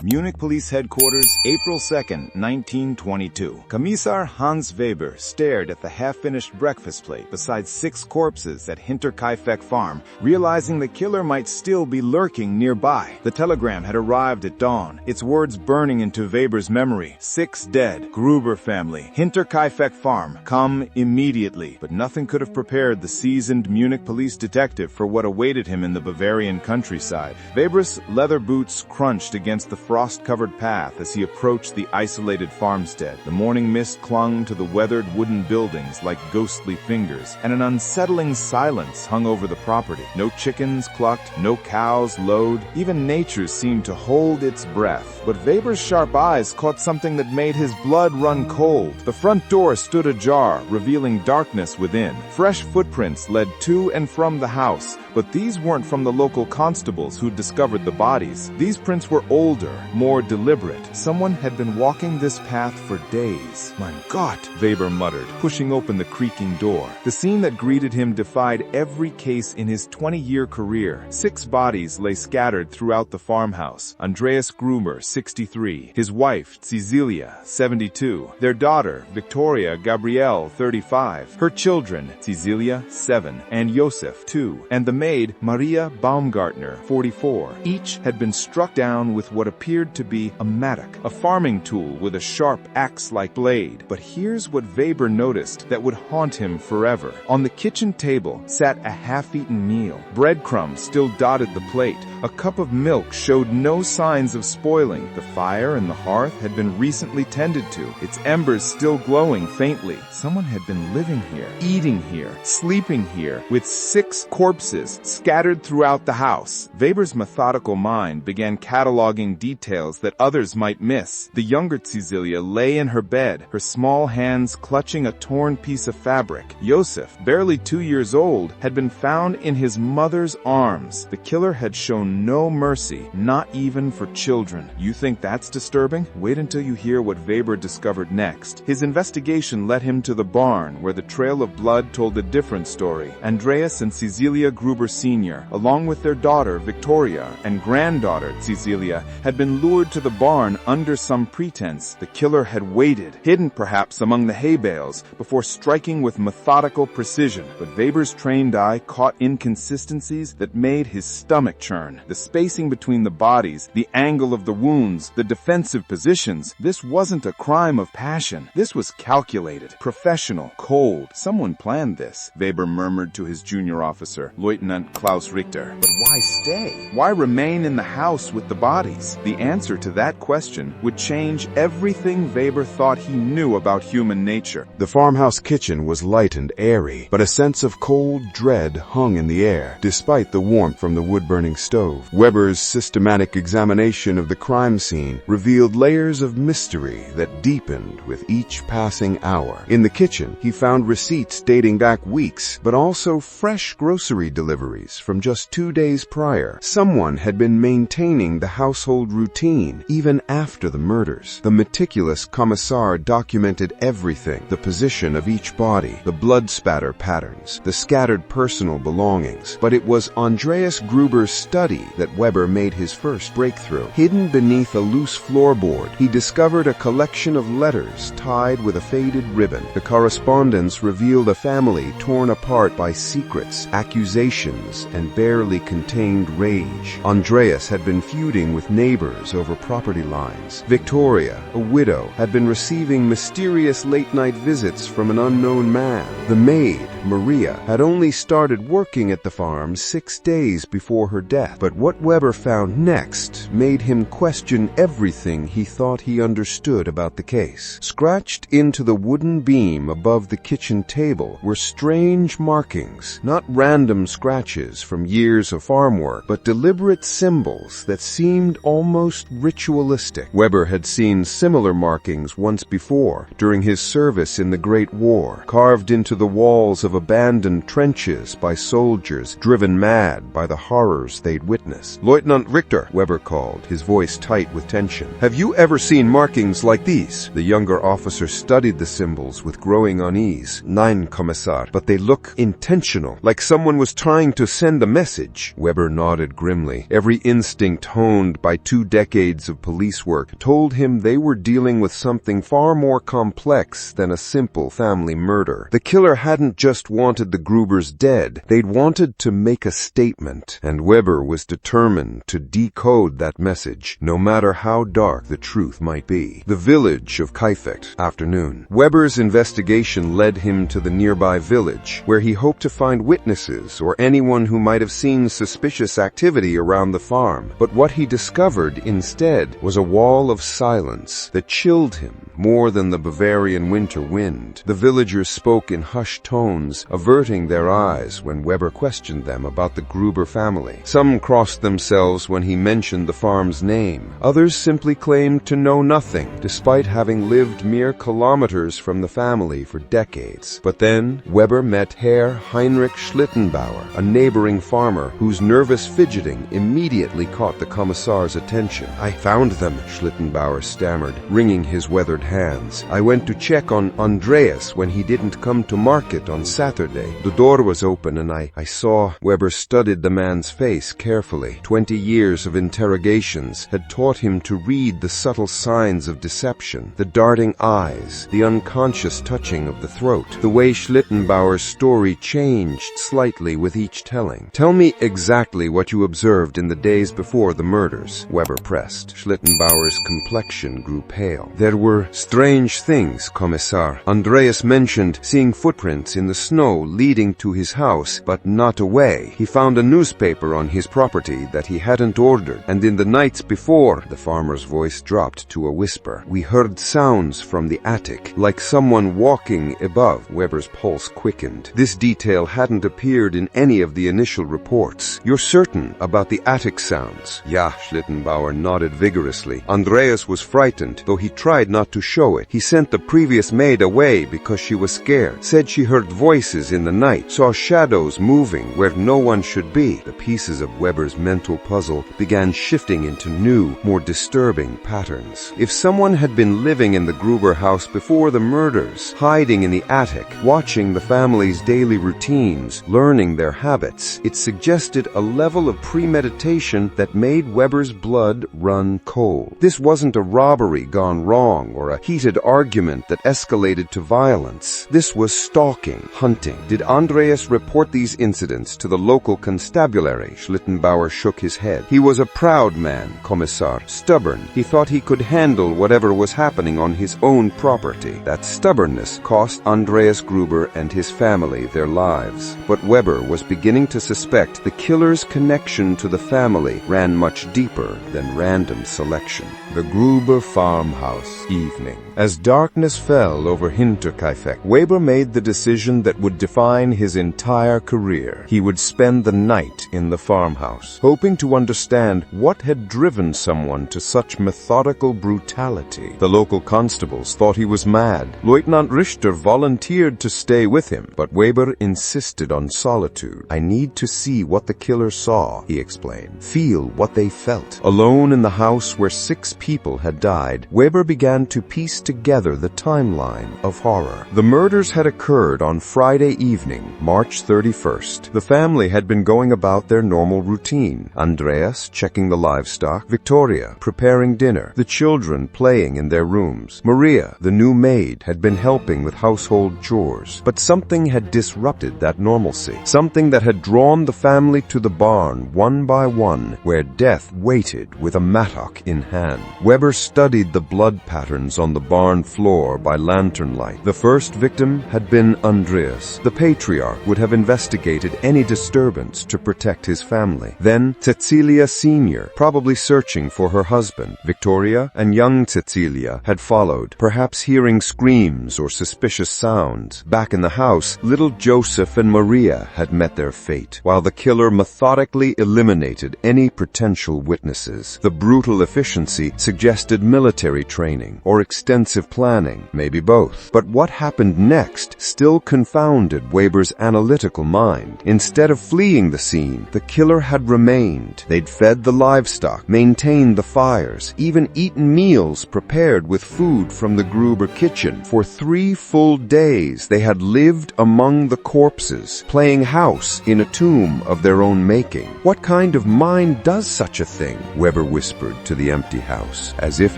Munich Police Headquarters, April 2nd, 1922. Kommissar Hans Weber stared at the half-finished breakfast plate beside 6 corpses at Hinterkaifeck farm, realizing the killer might still be lurking nearby. The telegram had arrived at dawn, its words burning into Weber's memory. 6 dead. Gruber family. Hinterkaifeck farm. Come immediately. But nothing could have prepared the seasoned Munich police detective for what awaited him in the Bavarian countryside. Weber's leather boots crunched against the frost-covered path as he approached the isolated farmstead. The morning mist clung to the weathered wooden buildings like ghostly fingers, and an unsettling silence hung over the property. No chickens clucked, no cows lowed, even nature seemed to hold its breath. But Weber's sharp eyes caught something that made his blood run cold. The front door stood ajar, revealing darkness within. Fresh footprints led to and from the house, but these weren't from the local constables who'd discovered the bodies. These prints were older, more deliberate. Someone had been walking this path for days. "Mein Gott," Weber muttered, pushing open the creaking door. The scene that greeted him defied every case in his 20-year career. 6 bodies lay scattered throughout the farmhouse. Andreas Gruber, 63. His wife, Cecilia, 72. Their daughter, Victoria Gabrielle, 35. Her children, Cecilia, 7, and Josef, 2. And the maid, Maria Baumgartner, 44. Each had been struck down with what appeared to be a mattock, a farming tool with a sharp axe-like blade. But here's what Weber noticed that would haunt him forever. On the kitchen table sat a half-eaten meal. Breadcrumbs still dotted the plate. A cup of milk showed no signs of spoiling. The fire in the hearth had been recently tended to, its embers still glowing faintly. Someone had been living here, eating here, sleeping here, with 6 corpses scattered throughout the house. Weber's methodical mind began cataloging details that others might miss. The younger Cecilia lay in her bed, her small hands clutching a torn piece of fabric. Josef, barely 2 years old, had been found in his mother's arms. The killer had shown no mercy, not even for children. You think that's disturbing? Wait until you hear what Weber discovered next. His investigation led him to the barn, where the trail of blood told a different story. Andreas and Cecilia Gruber Sr., along with their daughter Victoria and granddaughter Cecilia, had been lured to the barn under some pretense. The killer had waited, hidden perhaps among the hay bales, before striking with methodical precision. But Weber's trained eye caught inconsistencies that made his stomach churn. The spacing between the bodies, the angle of the wounds, the defensive positions. This wasn't a crime of passion. This was calculated, professional, cold. Someone planned this, Weber murmured to his junior officer, Lieutenant Klaus Richter. But why stay? Why remain in the house with the bodies? The answer to that question would change everything Weber thought he knew about human nature. The farmhouse kitchen was light and airy, but a sense of cold dread hung in the air, despite the warmth from the wood-burning stove. Weber's systematic examination of the crime scene revealed layers of mystery that deepened with each passing hour. In the kitchen, he found receipts dating back weeks, but also fresh grocery deliveries from just 2 days prior. Someone had been maintaining the household routine even after the murders. The meticulous Kommissar documented everything: the position of each body, the blood spatter patterns, the scattered personal belongings. But it was Andreas Gruber's study that Weber made his first breakthrough. Hidden beneath a loose floorboard, he discovered a collection of letters tied with a faded ribbon. The correspondence revealed a family torn apart by secrets, accusations, and barely contained rage. Andreas had been feuding with neighbors over property lines. Victoria, a widow, had been receiving mysterious late-night visits from an unknown man. The maid, Maria, had only started working at the farm 6 days before her death. But what Weber found next made him question everything he thought he understood about the case. Scratched into the wooden beam above the kitchen table were strange markings, not random scratches from years of farm work, but deliberate symbols that seemed almost ritualistic. Weber had seen similar markings once before, during his service in the Great War, carved into the walls of abandoned trenches by soldiers driven mad by the horrors they'd witnessed. "Lieutenant Richter," Weber called, his voice tight with tension. "Have you ever seen markings like these?" keys. The younger officer studied the symbols with growing unease. "Nein, Kommissar, but they look intentional, like someone was trying to send a message." Weber nodded grimly. Every instinct honed by 2 decades of police work told him they were dealing with something far more complex than a simple family murder. The killer hadn't just wanted the Grubers dead, they'd wanted to make a statement, and Weber was determined to decode that message, no matter how dark the truth might be. The village of Kaifeck, afternoon. Weber's investigation led him to the nearby village, where he hoped to find witnesses or anyone who might have seen suspicious activity around the farm. But what he discovered instead was a wall of silence that chilled him more than the Bavarian winter wind. The villagers spoke in hushed tones, averting their eyes when Weber questioned them about the Gruber family. Some crossed themselves when he mentioned the farm's name. Others simply claimed to know nothing, despite having lived mere kilometers from the family for decades. But then, Weber met Herr Heinrich Schlittenbauer, a neighboring farmer whose nervous fidgeting immediately caught the Kommissar's attention. "I found them," Schlittenbauer stammered, wringing his weathered hands. "I went to check on Andreas when he didn't come to market on Saturday. The door was open and I saw..." Weber studied the man's face carefully. 20 years of interrogations had taught him to read the subtle signs of deception, the darting eyes, the unconscious touching of the throat. The way Schlittenbauer's story changed slightly with each telling. "Tell me exactly what you observed in the days before the murders," Weber pressed. Schlittenbauer's complexion grew pale. "There were strange things, Kommissar. Andreas mentioned seeing footprints in the snow leading to his house, but not away. He found a newspaper on his property that he hadn't ordered, and in the nights before..." The farmer's voice dropped to a whisper. "We heard sounds from the attic, like someone walking above." Weber's pulse quickened. This detail hadn't appeared in any of the initial reports. "You're certain about the attic sounds?" "Yeah," Schlittenbauer nodded vigorously. "Andreas was frightened, though he tried not to show it. He sent the previous maid away because she was scared. Said she heard voices in the night, saw shadows moving where no one should be." The pieces of Weber's mental puzzle began shifting into new, more disturbing patterns. If someone had been living in the Gruber house before the murders, hiding in the attic, watching the family's daily routines, learning their habits, it suggested a level of premeditation that made Weber's blood run cold. This wasn't a robbery gone wrong or a heated argument that escalated to violence. This was stalking, hunting. Did Andreas report these incidents to the local constabulary? Schlittenbauer shook his head. "He was a proud man, Kommissar, stubborn. He thought he could handle whatever was happening on his own property. That stubbornness cost Andreas Gruber and his family their lives." But Weber was beginning to suspect the killer's connection to the family ran much deeper than random selection. The Gruber farmhouse, evening. As darkness fell over Hinterkaifeck, Weber made the decision that would define his entire career. He would spend the night in the farmhouse, hoping to understand what had driven someone to such methodical brutality. The local constables thought he was mad. Lieutenant Richter volunteered to stay with him, but Weber insisted on solitude. "I need to see what the killer saw," he explained. "Feel what they felt." Alone in the house where 6 people had died, Weber began to piece together the timeline of horror. The murders had occurred on Friday evening, March 31st. The family had been going about their normal routine. Andreas checking the livestock, Victoria preparing dinner, the children playing in their rooms. Maria, the new maid, had been helping with household chores. But something had disrupted that normalcy. Something that had drawn the family to the barn one by one, where death waited with a mattock in hand. Weber studied the blood patterns on the barn floor by lantern light. The first victim had been Andreas. The patriarch would have investigated any disturbance to protect his family. Then Cecilia Sr., probably searching for her husband. Victoria and young Cecilia had followed, perhaps hearing screams or suspicious sounds. Back in the house, little Joseph and Maria had met their fate, while the killer methodically eliminated any potential witnesses. The brutal efficiency suggested military training or extensive planning, maybe both. But what happened next still confounded Weber's analytical mind. Instead of fleeing the scene, the killer had remained. They'd fed the livestock, maintained the fires, even eaten meals prepared shared with food from the Gruber kitchen. For 3 full days they had lived among the corpses, playing house in a tomb of their own making. "What kind of mind does such a thing?" Weber whispered to the empty house. As if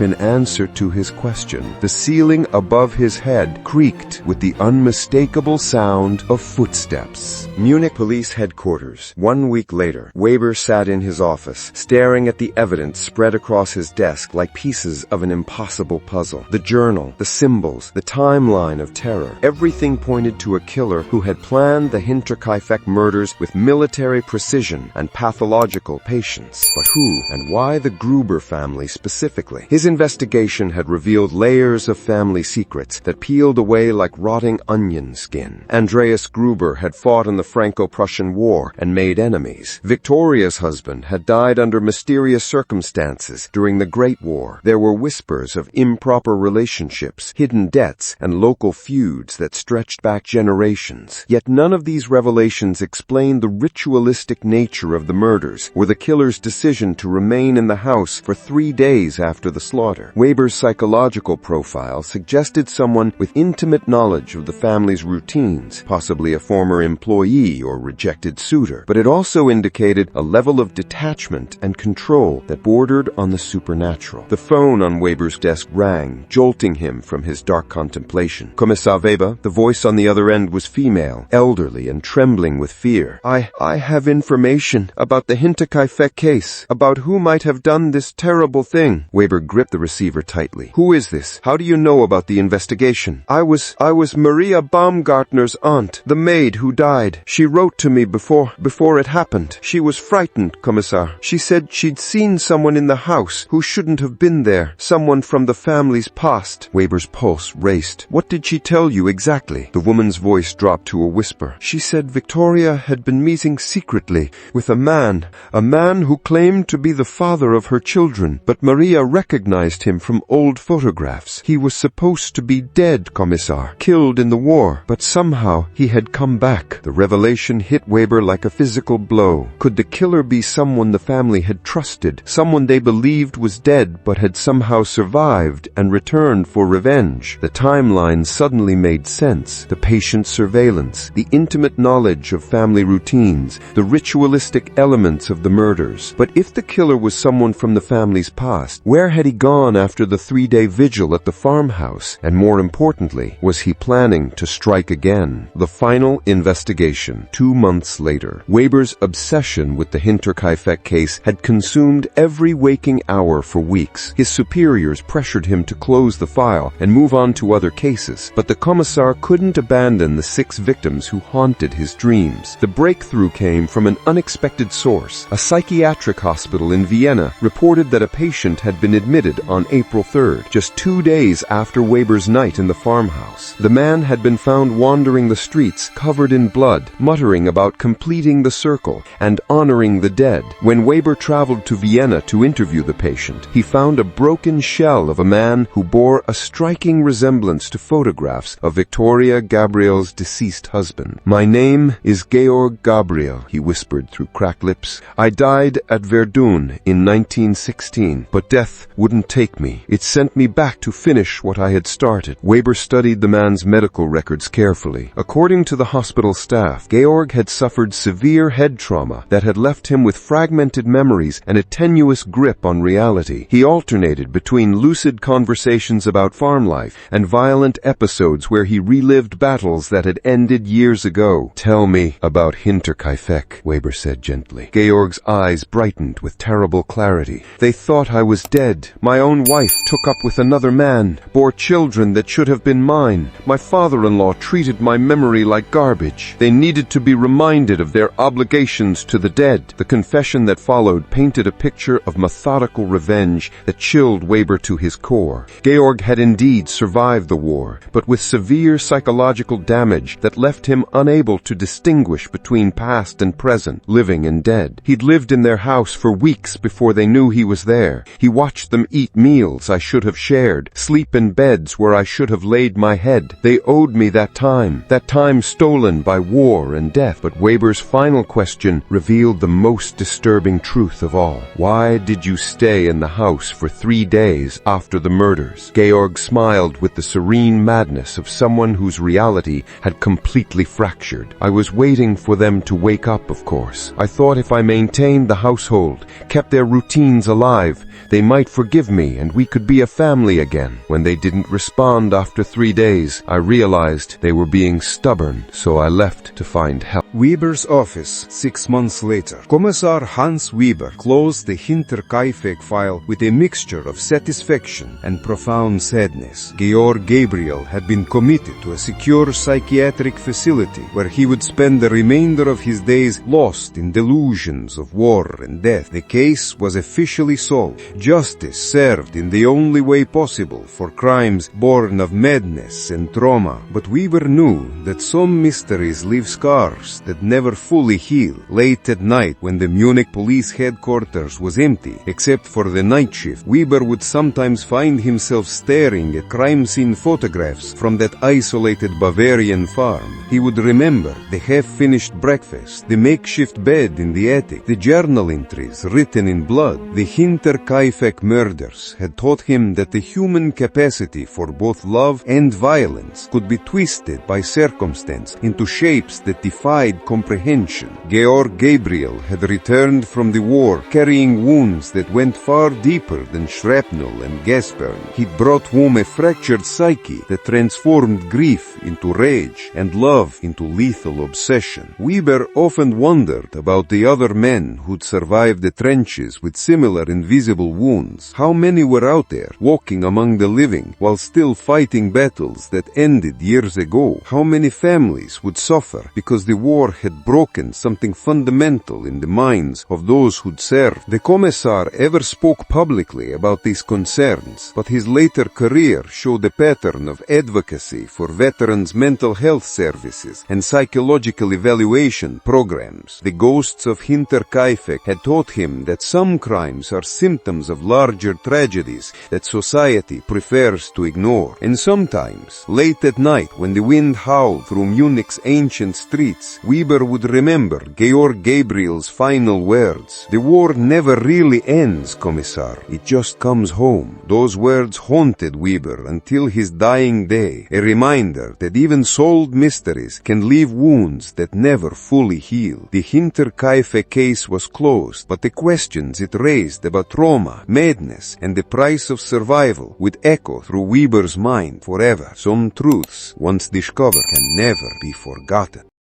in answer to his question, the ceiling above his head creaked with the unmistakable sound of footsteps. Munich Police Headquarters. 1 week later, Weber sat in his office, staring at the evidence spread across his desk like pieces of an impossible puzzle. The journal, the symbols, the timeline of terror. Everything pointed to a killer who had planned the Hinterkaifeck murders with military precision and pathological patience. But who and why the Gruber family specifically? His investigation had revealed layers of family secrets that peeled away like rotting onion skin. Andreas Gruber had fought in the Franco-Prussian War and made enemies. Victoria's husband had died under mysterious circumstances during the Great War. There were whispers of improper relationships, hidden debts, and local feuds that stretched back generations. Yet none of these revelations explained the ritualistic nature of the murders or the killer's decision to remain in the house for 3 days after the slaughter. Weber's psychological profile suggested someone with intimate knowledge of the family's routines, possibly a former employee or rejected suitor, but it also indicated a level of detachment and control that bordered on the supernatural. The phone on Weber's desk rang, jolting him from his dark contemplation. Kommissar Weber, the voice on the other end, was female, elderly and trembling with fear. I have information about the Hinterkaifeck case, about who might have done this terrible thing." Weber gripped the receiver tightly. "Who is this? How do you know about the investigation?" I was Maria Baumgartner's aunt, the maid who died. She wrote to me before it happened. She was frightened, Kommissar. She said she'd seen someone in the house who shouldn't have been there, someone from the family's past." Weber's pulse raced. "What did she tell you exactly?" The woman's voice dropped to a whisper. "She said Victoria had been meeting secretly with a man who claimed to be the father of her children, but Maria recognized him from old photographs. He was supposed to be dead, Kommissar, killed in the war, but somehow he had come back." The revelation hit Weber like a physical blow. Could the killer be someone the family had trusted, someone they believed was dead but had somehow survived and returned for revenge? The timeline suddenly made sense. The patient surveillance, the intimate knowledge of family routines, the ritualistic elements of the murders. But if the killer was someone from the family's past, where had he gone after the 3-day vigil at the farmhouse? And more importantly, was he planning to strike again? The final investigation, 2 months later. Weber's obsession with the Hinterkaifeck case had consumed every waking hour for weeks. His superiors pressured him to close the file and move on to other cases, but the commissar couldn't abandon the 6 victims who haunted his dreams. The breakthrough came from an unexpected source. A psychiatric hospital in Vienna reported that a patient had been admitted on April 3rd, just 2 days after Weber's night in the farmhouse. The man had been found wandering the streets, covered in blood, muttering about completing the circle and honoring the dead. When Weber traveled to Vienna to interview the patient, he found a broken shell of a man who bore a striking resemblance to photographs of Victoria Gabriel's deceased husband. "My name is Georg Gabriel," he whispered through cracked lips. "I died at Verdun in 1916, but death wouldn't take me. It sent me back to finish what I had started." Weber studied the man's medical records carefully. According to the hospital staff, Georg had suffered severe head trauma that had left him with fragmented memories and a tenuous grip on reality. He alternated between lucid conversations about farm life and violent episodes where he relived battles that had ended years ago. "Tell me about Hinterkaifeck," Weber said gently. Georg's eyes brightened with terrible clarity. "They thought I was dead. My own wife took up with another man, bore children that should have been mine. My father-in-law treated my memory like garbage. They needed to be reminded of their obligations to the dead." The confession that followed painted a picture of methodical revenge that chilled Weber to his core. Georg had indeed survived the war, but with severe psychological damage that left him unable to distinguish between past and present, living and dead. He'd lived in their house for weeks before they knew he was there. He watched them eat meals I should have shared, sleep in beds where I should have laid my head. They owed me that time stolen by war and death. But Weber's final question revealed the most disturbing truth of all. Why did you stay in the house for 3 days after after the murders. Georg smiled with the serene madness of someone whose reality had completely fractured. I was waiting for them to wake up, of course. I thought if I maintained the household, kept their routines alive, they might forgive me and we could be a family again. When they didn't respond after 3 days, I realized they were being stubborn, so I left to find help. Weber's office 6 months later. Kommissar Hans Weber closed the Hinterkaifeck file with a mixture of satisfaction and profound sadness. Georg Gabriel had been committed to a secure psychiatric facility where he would spend the remainder of his days lost in delusions of war and death. The case was officially solved. Justice served in the only way possible for crimes born of madness and trauma. But Weber knew that some mysteries leave scars that never fully heal. Late at night, when the Munich police headquarters was empty, except for the night shift, Weber would sometimes find himself staring at crime scene photographs from that isolated Bavarian farm. He would remember the half-finished breakfast, the makeshift bed in the attic, the journal entries written in blood. The Hinterkaifeck murders had taught him that the human capacity for both love and violence could be twisted by circumstance into shapes that defied comprehension. Georg Gabriel had returned from the war carrying wounds that went far deeper than shrapnel and gas burn. He'd brought home a fractured psyche that transformed grief into rage and love into lethal obsession. Weber often wondered about the other men who'd survived the trenches with similar invisible wounds. How many were out there, walking among the living, while still fighting battles that ended years ago? How many families would suffer because the war had broken something fundamental in the minds of those who'd served? The Kommissar ever spoke publicly about these concerns, but his later career showed a pattern of advocacy for veterans' mental health services and psychological evaluation programs. The ghosts of Hinterkaifeck had taught him that some crimes are symptoms of larger tragedies that society prefers to ignore. And sometimes, late at night when the wind howled through Munich's ancient streets, Weber would remember Georg Gabriel's final words. "The war never really ends, Kommissar. It just comes home." Those words haunted Weber until his dying day, a reminder that even solved mysteries can leave wounds that never fully heal. The Hinterkaifeck case was closed, but the questions it raised about trauma, madness, and the price of survival would echo through Weber's mind forever. Some truths, once discovered, can never be forgotten.